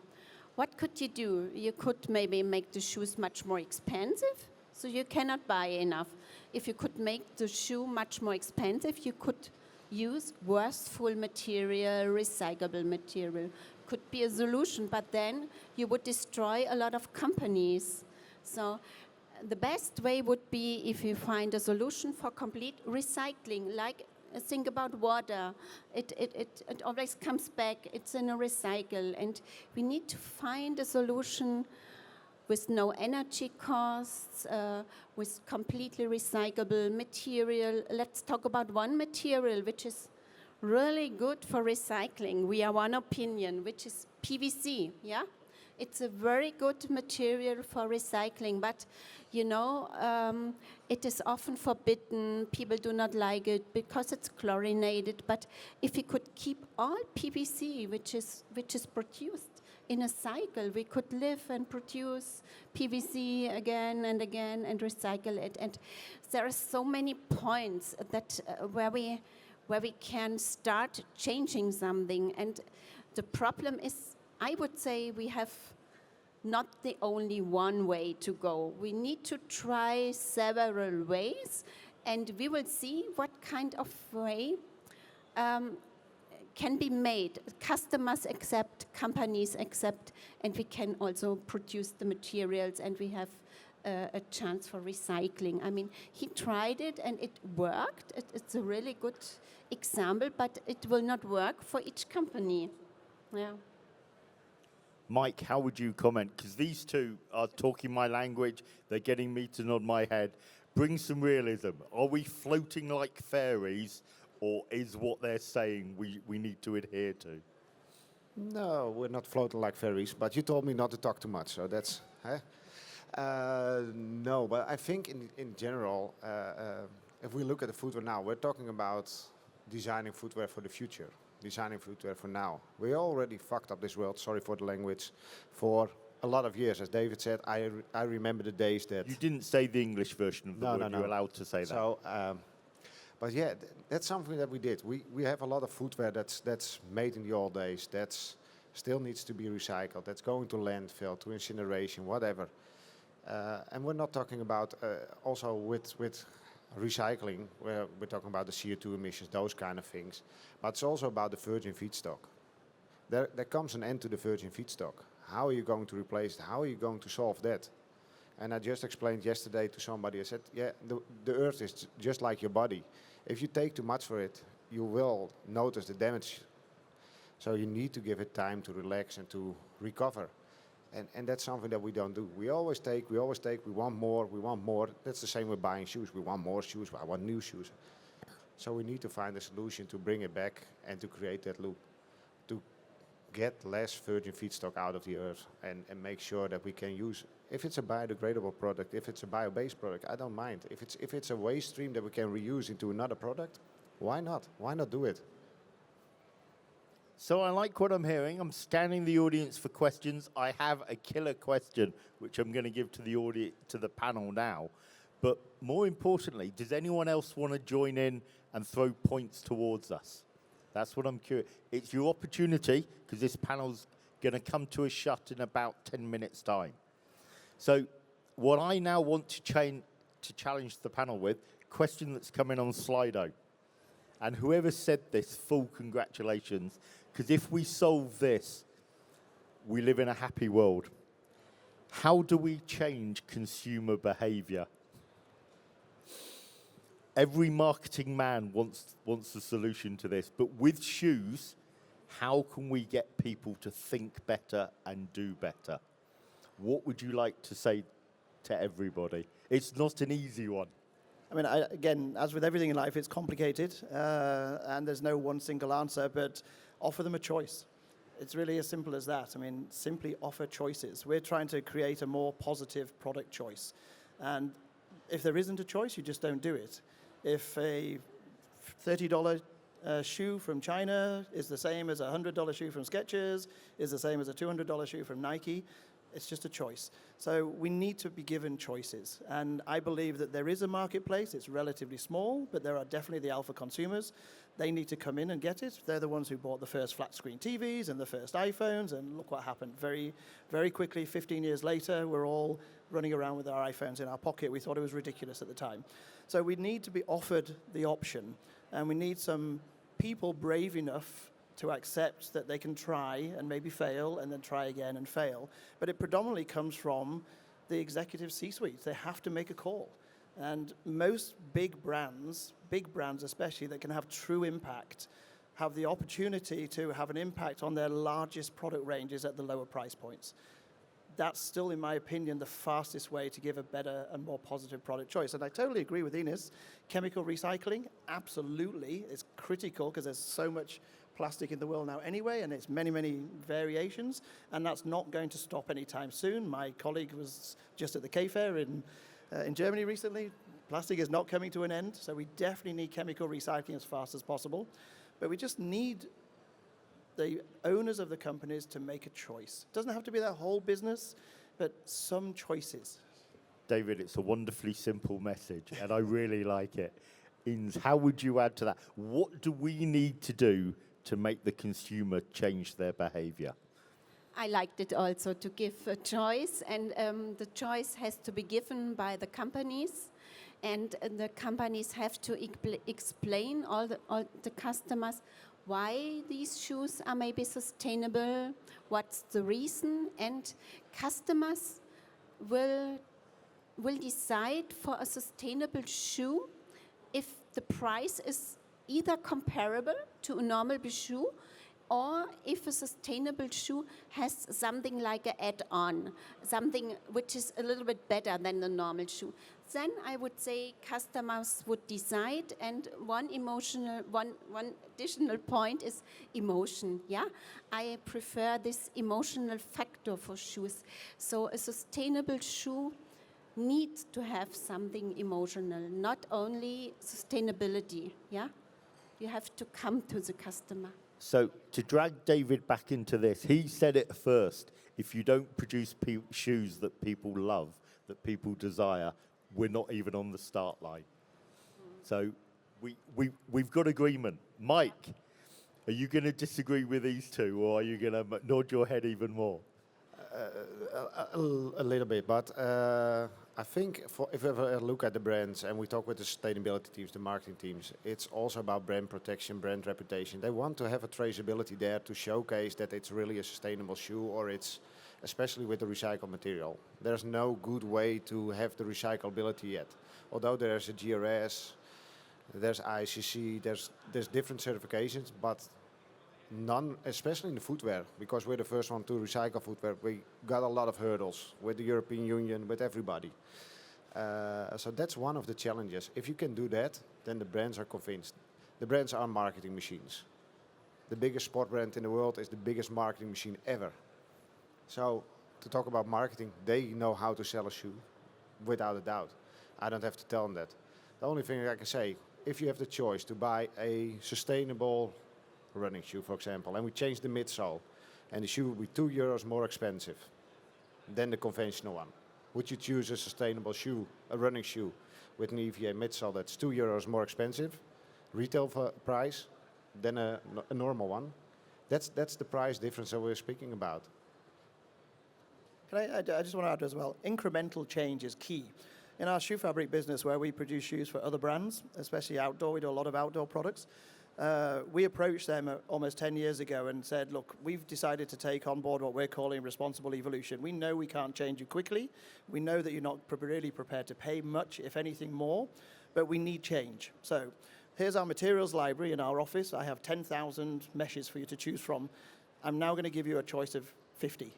what could you do? You could maybe make the shoes much more expensive, so you cannot buy enough. If you could make the shoe much more expensive, you could use wasteful material, recyclable material. Could be a solution, but then you would destroy a lot of companies. So the best way would be if you find a solution for complete recycling, like think about water. It always comes back. It's in a recycle. And we need to find a solution with no energy costs, with completely recyclable material. Let's talk about one material which is really good for recycling. We are one opinion, which is PVC, yeah? It's a very good material for recycling, but you know, it is often forbidden. People do not like it because it's chlorinated. But if we could keep all PVC, which is produced in a cycle, we could live and produce PVC again and again and recycle it. And there are so many points that where we can start changing something. And the problem is, I would say we have not the only one way to go. We need to try several ways, and we will see what kind of way can be made. Customers accept, companies accept, and we can also produce the materials, and we have a chance for recycling. I mean, he tried it and it worked. It's a really good example, but it will not work for each company. Yeah. Mike, how would you comment? Because these two are talking my language. They're getting me to nod my head. Bring some realism. Are we floating like fairies, or is what they're saying we need to adhere to? No, we're not floating like fairies, but you told me not to talk too much, so that's... no, but I think in general, if we look at the footwear now, we're talking about designing footwear for the future. Designing footwear for now. We already fucked up this world, sorry for the language, for a lot of years. As David said, I remember the days that... You didn't say the English version of the word. No. You're allowed to say that. So, but yeah, that's something that we did. We have a lot of footwear that's made in the old days, that's still needs to be recycled, that's going to landfill, to incineration, whatever. And we're not talking about also with recycling, where we're talking about the CO2 emissions, those kind of things. But it's also about the virgin feedstock. There comes an end to the virgin feedstock. How are you going to replace it? How are you going to solve that? And I just explained yesterday to somebody, I said, yeah, the earth is just like your body. If you take too much for it, you will notice the damage. So you need to give it time to relax and to recover. And that's something that we don't do. We always take, we want more. That's the same with buying shoes. We want more shoes, I want new shoes. So we need to find a solution to bring it back and to create that loop. To get less virgin feedstock out of the earth and make sure that we can use, if it's a biodegradable product, if it's a bio-based product, I don't mind. If it's a waste stream that we can reuse into another product, why not? Why not do it? So I like what I'm hearing. I'm scanning the audience for questions. I have a killer question, which I'm going to give to the audience, to the panel now. But more importantly, does anyone else want to join in and throw points towards us? That's what I'm curious. It's your opportunity, because this panel's going to come to a shut in about 10 minutes' time. So what I now want to challenge the panel with, question that's coming on Slido. And whoever said this, full congratulations, because if we solve this, we live in a happy world. How do we change consumer behavior? Every marketing man wants a solution to this, but with shoes, how can we get people to think better and do better? What would you like to say to everybody? It's not an easy one. I mean, again, as with everything in life, it's complicated, and there's no one single answer, but offer them a choice. It's really as simple as that. I mean, simply offer choices. We're trying to create a more positive product choice. And if there isn't a choice, you just don't do it. If a $30 shoe from China is the same as a $100 shoe from Skechers, is the same as a $200 shoe from Nike, it's just a choice. So we need to be given choices. And I believe that there is a marketplace. It's relatively small, but there are definitely the alpha consumers. They need to come in and get it. They're the ones who bought the first flat screen TVs and the first iPhones, and look what happened. Very, very quickly, 15 years later, we're all running around with our iPhones in our pocket. We thought it was ridiculous at the time. So we need to be offered the option, and we need some people brave enough to accept that they can try and maybe fail and then try again and fail. But it predominantly comes from the executive C-suite. They have to make a call. And most big brands especially, that can have true impact, have the opportunity to have an impact on their largest product ranges at the lower price points. That's still, in my opinion, the fastest way to give a better and more positive product choice. And I totally agree with Ines. Chemical recycling, absolutely, is critical because there's so much plastic in the world now anyway, and it's many, many variations, and that's not going to stop anytime soon. My colleague was just at the K Fair in Germany recently. Plastic is not coming to an end, so we definitely need chemical recycling as fast as possible. But we just need the owners of the companies to make a choice. It doesn't have to be their whole business, but some choices. David, it's a wonderfully simple message, and I really like it. Ines, how would you add to that? What do we need to do to make the consumer change their behavior? I liked it also to give a choice, and the choice has to be given by the companies, and the companies have to explain all the customers why these shoes are maybe sustainable, what's the reason, and customers will decide for a sustainable shoe if the price is either comparable to a normal shoe, or if a sustainable shoe has something like an add-on, something which is a little bit better than the normal shoe. Then I would say customers would decide, and one additional point is emotion, yeah? I prefer this emotional factor for shoes. So a sustainable shoe needs to have something emotional, not only sustainability, yeah? You have to come to the customer. So to drag David back into this, he said it first. If you don't produce shoes that people love, that people desire, we're not even on the start line. So we've got agreement. Mike, are you going to disagree with these two, or are you going to nod your head even more? A little bit, but I think if we ever look at the brands and we talk with the sustainability teams, the marketing teams, it's also about brand protection, brand reputation. They want to have a traceability there to showcase that it's really a sustainable shoe, or it's, especially with the recycled material. There's no good way to have the recyclability yet. Although there's a GRS, there's ICC, there's different certifications, but none, especially in the footwear, because we're the first one to recycle footwear. We got a lot of hurdles with the European Union, with everybody. So that's one of the challenges. If you can do that, then the brands are convinced. The brands are marketing machines. the biggest sport brand in the world is the biggest marketing machine ever. So to talk about marketing, they know how to sell a shoe without a doubt. I don't have to tell them that. The only thing I can say, if you have the choice to buy a sustainable running shoe, for example, and we change the midsole, and the shoe will be €2 more expensive than the conventional one, would you choose a sustainable shoe, a running shoe, with an EVA midsole that's €2 more expensive, retail price, than a normal one? That's the price difference that we're speaking about. I just want to add as well, incremental change is key. In our shoe fabric business, where we produce shoes for other brands, especially outdoor, we do a lot of outdoor products. We approached them almost 10 years ago and said, look, we've decided to take on board what we're calling responsible evolution. We know we can't change you quickly. We know that you're not really prepared to pay much, if anything more, but we need change. So here's our materials library in our office. I have 10,000 meshes for you to choose from. I'm now going to give you a choice of 50.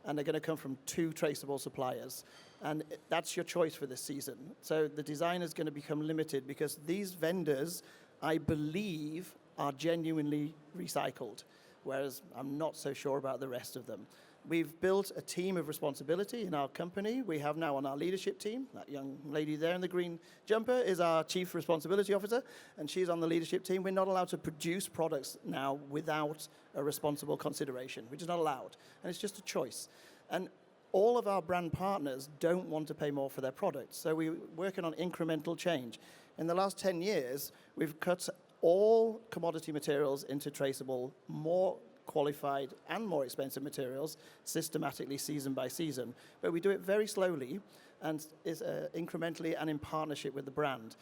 And they're going to come from 2 traceable suppliers. And that's your choice for this season. So the design is going to become limited because these vendors, I believe, are genuinely recycled, whereas I'm not so sure about the rest of them. We've built a team of responsibility in our company. We have now on our leadership team, that young lady there in the green jumper is our chief responsibility officer, and she's on the leadership team. We're not allowed to produce products now without a responsible consideration. We're just not allowed, and it's just a choice. And all of our brand partners don't want to pay more for their products, so we're working on incremental change. In the last 10 years, we've cut all commodity materials into traceable, more qualified and more expensive materials systematically season by season. But we do it very slowly and is incrementally and in partnership with the brand.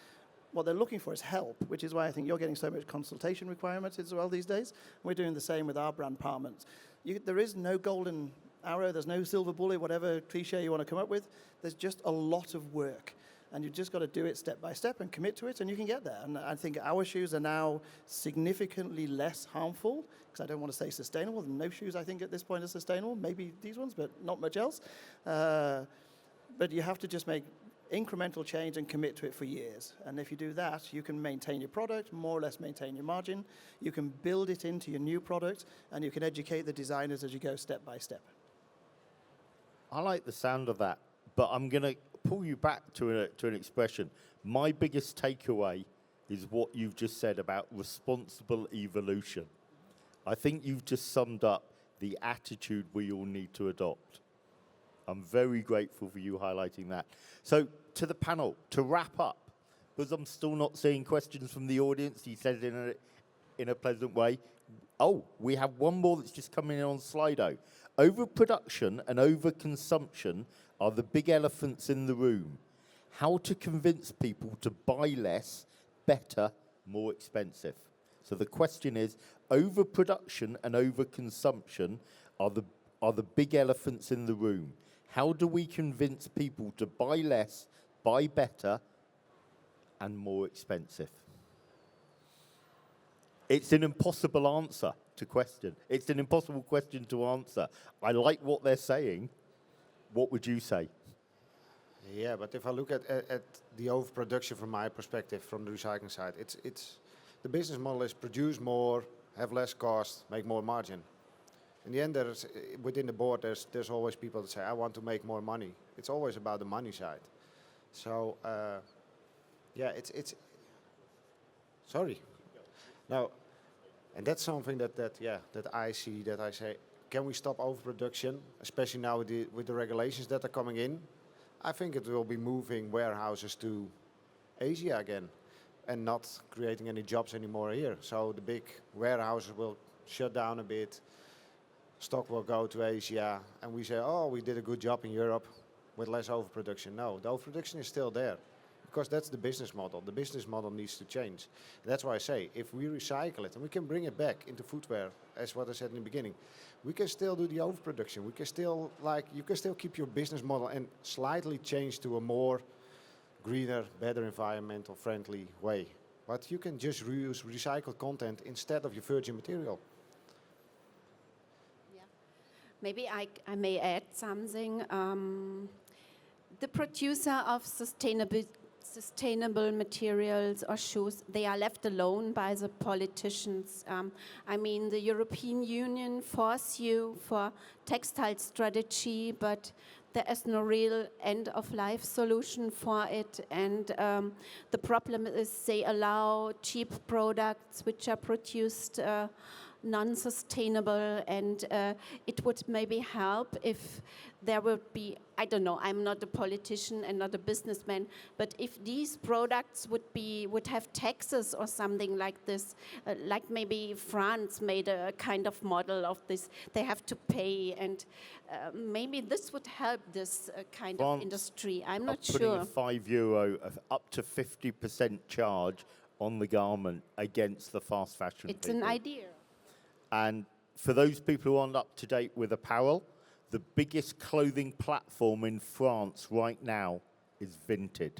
What they're looking for is help, which is why I think you're getting so much consultation requirements as well these days. We're doing the same with our brand partners. There is no golden arrow, there's no silver bullet, whatever cliche you want to come up with. There's just a lot of work. And you've just got to do it step by step and commit to it, and you can get there. And I think our shoes are now significantly less harmful, because I don't want to say sustainable. No shoes, I think, at this point are sustainable. Maybe these ones, but not much else. But you have to just make incremental change and commit to it for years. And if you do that, you can maintain your product, more or less maintain your margin. You can build it into your new product, and you can educate the designers as you go step by step. I like the sound of that, but I'm going to pull you back to an expression. My biggest takeaway is what you've just said about responsible evolution. I think you've just summed up the attitude we all need to adopt. I'm very grateful for you highlighting that. So to the panel, to wrap up, because I'm still not seeing questions from the audience, you said it in a pleasant way. Oh, we have one more that's just coming in on Slido. Overproduction and overconsumption are the big elephants in the room. How to convince people to buy less, better, more expensive. So the question is, overproduction and overconsumption are the big elephants in the room. How do we convince people to buy less, buy better, and more expensive? It's an impossible answer to question. It's an impossible question to answer. I like what they're saying. What would you say? Yeah, but if I look at the overproduction from my perspective, from the recycling side, it's the business model is produce more, have less cost, make more margin. In the end, within the board, there's always people that say, I want to make more money. It's always about the money side. So, yeah, it's sorry. No, and that's something that I see, that I say, can we stop overproduction, especially now with the regulations that are coming in? I think it will be moving warehouses to Asia again and not creating any jobs anymore here. So the big warehouses will shut down a bit, stock will go to Asia, and we say, oh, we did a good job in Europe with less overproduction. No, the overproduction is still there, because that's the business model. The business model needs to change. And that's why I say, if we recycle it and we can bring it back into footwear, as what I said in the beginning, we can still do the overproduction. We can still, you can still keep your business model and slightly change to a more greener, better environmental friendly way. But you can just reuse recycled content instead of your virgin material. Yeah. Maybe I may add something. The producer of sustainable materials or shoes, they are left alone by the politicians. I mean, the European Union force you for textile strategy, but there is no real end-of-life solution for it. And the problem is they allow cheap products which are produced non-sustainable, and it would maybe help if there would be, I don't know, I'm not a politician and not a businessman, but if these products would have taxes or something like this, like maybe France made a kind of model of this, they have to pay, and maybe this would help this kind of industry. I'm not sure. Putting a €5 up to 50% charge on the garment against the fast fashion It's people. an idea. And for those people who aren't up to date with apparel, the biggest clothing platform in France right now is Vinted.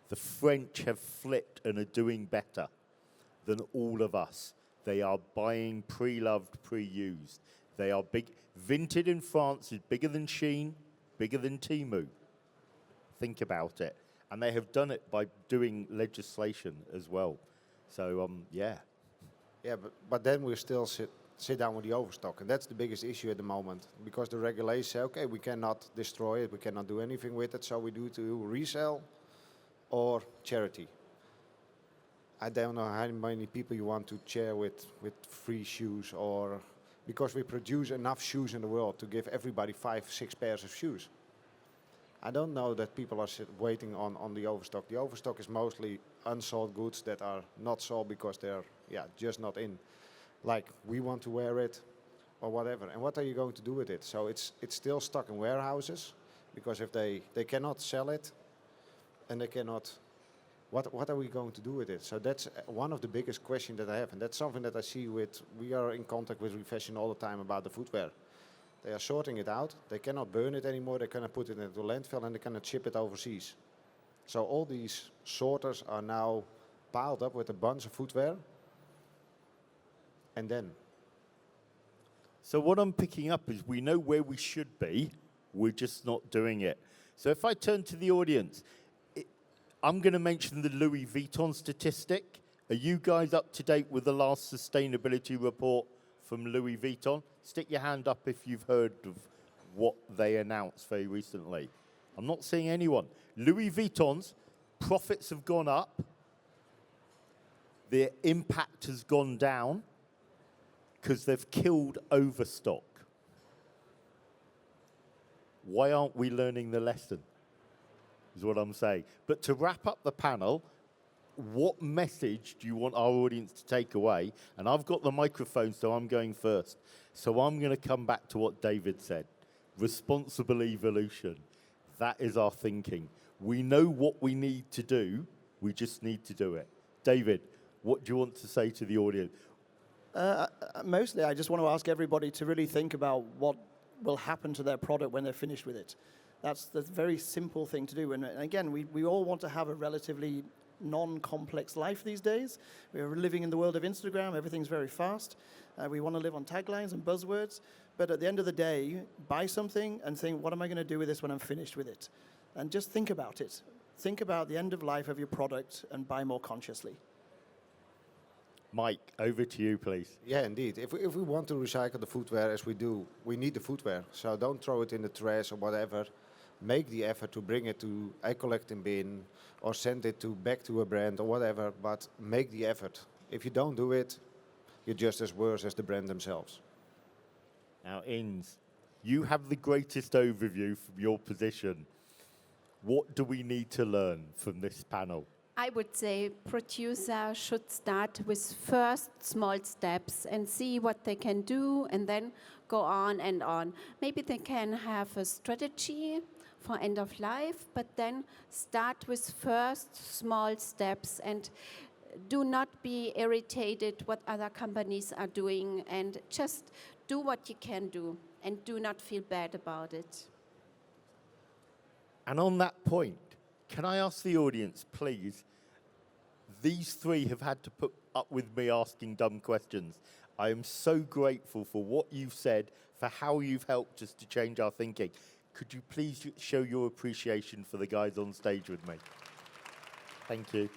The French have flipped and are doing better than all of us. They are buying pre-loved, pre-used. They are big. Vinted in France is bigger than Shein, bigger than Temu. Think about it. And they have done it by doing legislation as well. So, yeah. Yeah, but then we still sit down with the overstock, and that's the biggest issue at the moment, because the regulations say, okay, we cannot destroy it, we cannot do anything with it, so we do to resell or charity. I don't know how many people you want to share with free shoes, or because we produce enough shoes in the world to give everybody 5-6 pairs of shoes. I don't know that people are waiting on the overstock. The overstock is mostly unsold goods that are not sold because they're just not in. Like, we want to wear it or whatever. And what are you going to do with it? So it's still stuck in warehouses, because if they cannot sell it and they cannot, what are we going to do with it? So that's one of the biggest questions that I have. And that's something that I see we are in contact with Refashion all the time about the footwear. They are sorting it out. They cannot burn it anymore. They cannot put it into a landfill, and they cannot ship it overseas. So all these sorters are now piled up with a bunch of footwear. And then? So what I'm picking up is we know where we should be. We're just not doing it. So if I turn to the audience, I'm going to mention the Louis Vuitton statistic. Are you guys up to date with the last sustainability report from Louis Vuitton? Stick your hand up if you've heard of what they announced very recently. I'm not seeing anyone. Louis Vuitton's profits have gone up. Their impact has gone down because they've killed overstock. Why aren't we learning the lesson? Is what I'm saying. But to wrap up the panel, what message do you want our audience to take away? And I've got the microphone, so I'm going first. So I'm going to come back to what David said. Responsible evolution. That is our thinking. We know what we need to do. We just need to do it. David, what do you want to say to the audience? Mostly, I just want to ask everybody to really think about what will happen to their product when they're finished with it. That's the very simple thing to do. And again, we all want to have a relatively non-complex life these days. We're living in the world of Instagram. Everything's very fast. We want to live on taglines and buzzwords. But at the end of the day, buy something and think, what am I going to do with this when I'm finished with it? And just think about it. Think about the end of life of your product and buy more consciously. Mike, over to you, please. Yeah, indeed. If we want to recycle the footwear as we do, we need the footwear. So don't throw it in the trash or whatever. Make the effort to bring it to a collecting bin or send it back to a brand or whatever, but make the effort. If you don't do it, you're just as worse as the brand themselves. Now, Ins, you have the greatest overview from your position. What do we need to learn from this panel? I would say producers should start with first small steps and see what they can do and then go on and on. Maybe they can have a strategy for end of life, but then start with first small steps and do not be irritated what other companies are doing, and just do what you can do and do not feel bad about it. And on that point, can I ask the audience, please, these three have had to put up with me asking dumb questions. I am so grateful for what you've said, for how you've helped us to change our thinking. could you please show your appreciation for the guys on stage with me? Thank you.